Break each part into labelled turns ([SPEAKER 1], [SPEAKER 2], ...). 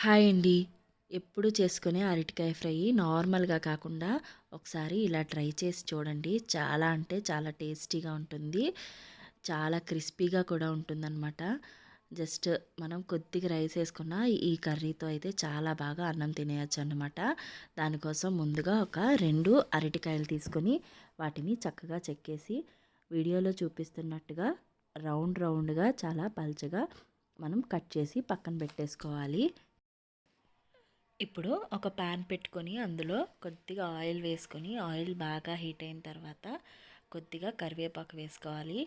[SPEAKER 1] Hi అండి. ఎప్పుడు చేసుకునే అరటికాయ ఫ్రై నార్మల్‌గా కాకుండా ఒకసారి ఇలా ట్రై చేసి చూడండి. చాలా అంటే చాలా టేస్టీగా ఉంటుంది. చాలా క్రిస్పీగా కూడా ఉంటుందనమాట. జస్ట్ మనం కొద్దిగా రైస్ ఏసుకున్న ఈ కర్రీతో అయితే చాలా బాగా అన్నం తినేయొచ్చనమాట. దానికోసం ముందుగా ఒక 2 అరటికాయలు తీసుకొని వాటిని చక్కగా చెక్కేసి వీడియోలో చూపిస్తున్నట్టుగా రౌండ్‌గా చాలా పల్చగా మనం కట్ చేసి పక్కన పెట్టేసుకోవాలి. ఇప్పుడు ఒక ప్యాన్ పెట్టుకొని అందులో కొద్దిగా ఆయిల్ వేసుకొని ఆయిల్ బాగా హీట్ అయిన తర్వాత కొద్దిగా కరివేపాకు వేసుకోవాలి.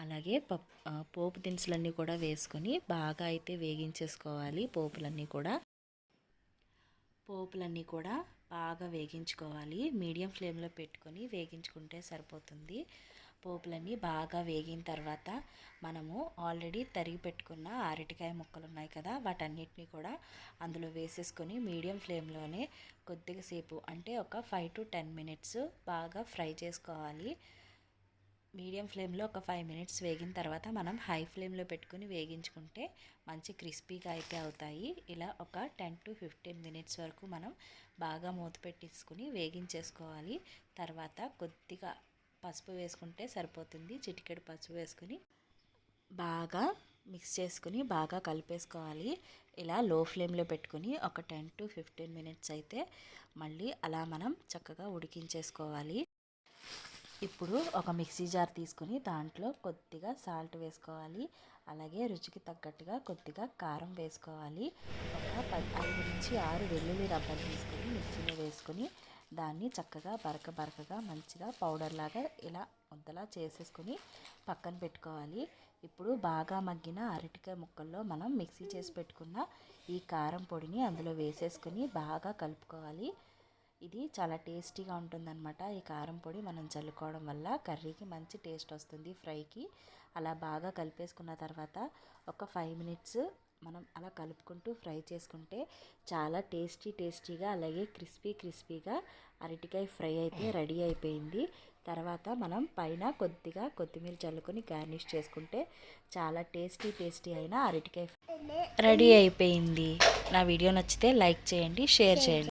[SPEAKER 1] అలాగే పోపు దినుసులన్నీ కూడా వేసుకొని బాగా అయితే వేగించేసుకోవాలి. పోపులన్నీ కూడా బాగా వేగించుకోవాలి. మీడియం ఫ్లేమ్లో పెట్టుకొని వేగించుకుంటే సరిపోతుంది. పోపులన్నీ బాగా వేగిన తర్వాత మనము ఆల్రెడీ తరిగి పెట్టుకున్న అరటికాయ ముక్కలు ఉన్నాయి కదా, వాటన్నిటిని కూడా అందులో వేసేసుకొని మీడియం ఫ్లేమ్లోనే కొద్దిగా సేపు అంటే ఒక 5 to 10 మినిట్స్ బాగా ఫ్రై చేసుకోవాలి. మీడియం ఫ్లేమ్లో ఒక 5 మినిట్స్ వేగిన తర్వాత మనం హై ఫ్లేమ్లో పెట్టుకుని వేగించుకుంటే మంచి క్రిస్పీగా అయితే అవుతాయి. ఇలా ఒక 10 to 15 మినిట్స్ వరకు మనం బాగా మూత పెట్టేసుకుని వేగించేసుకోవాలి. తర్వాత కొద్దిగా పసుపు వేసుకుంటే సరిపోతుంది. చిటికెడు పసుపు వేసుకుని బాగా మిక్స్ చేసుకుని బాగా కలిపేసుకోవాలి. ఇలా లో ఫ్లేమ్లో పెట్టుకుని ఒక 10 to 15 మినిట్స్ అయితే మళ్ళీ అలా మనం చక్కగా ఉడికించేసుకోవాలి. ఇప్పుడు ఒక మిక్సీ జార్ తీసుకుని దాంట్లో కొద్దిగా సాల్ట్ వేసుకోవాలి. అలాగే రుచికి తగ్గట్టుగా కొద్దిగా కారం వేసుకోవాలి. ఒక 5 నుంచి 6 వెల్లుల్లి రబ్బలు తీసుకొని మిక్సీలో వేసుకొని దాన్ని చక్కగా బరకగా మంచిగా పౌడర్ లాగా ఇలా ముద్దలా చేసేసుకొని పక్కన పెట్టుకోవాలి. ఇప్పుడు బాగా మగ్గిన అరటికాయ ముక్కల్లో మనం మిక్సీ చేసి పెట్టుకున్న ఈ కారం పొడిని అందులో వేసేసుకొని బాగా కలుపుకోవాలి. ఇది చాలా టేస్టీగా ఉంటుందన్నమాట. ఈ కారం పొడి మనం చల్లుకోవడం వల్ల కర్రీకి మంచి టేస్ట్ వస్తుంది, ఫ్రైకి. అలా బాగా కలిపేసుకున్న తర్వాత ఒక 5 మినిట్స్ మనం అలా కలుపుకుంటూ ఫ్రై చేసుకుంటే చాలా టేస్టీగా అలాగే క్రిస్పీగా అరటికాయ ఫ్రై అయితే రెడీ అయిపోయింది. తర్వాత మనం పైన కొద్దిగా కొత్తిమీర చల్లుకొని గార్నిష్ చేసుకుంటే చాలా టేస్టీ అయిన అరటికాయ రెడీ అయిపోయింది. నా వీడియో నచ్చితే లైక్ చేయండి, షేర్ చేయండి.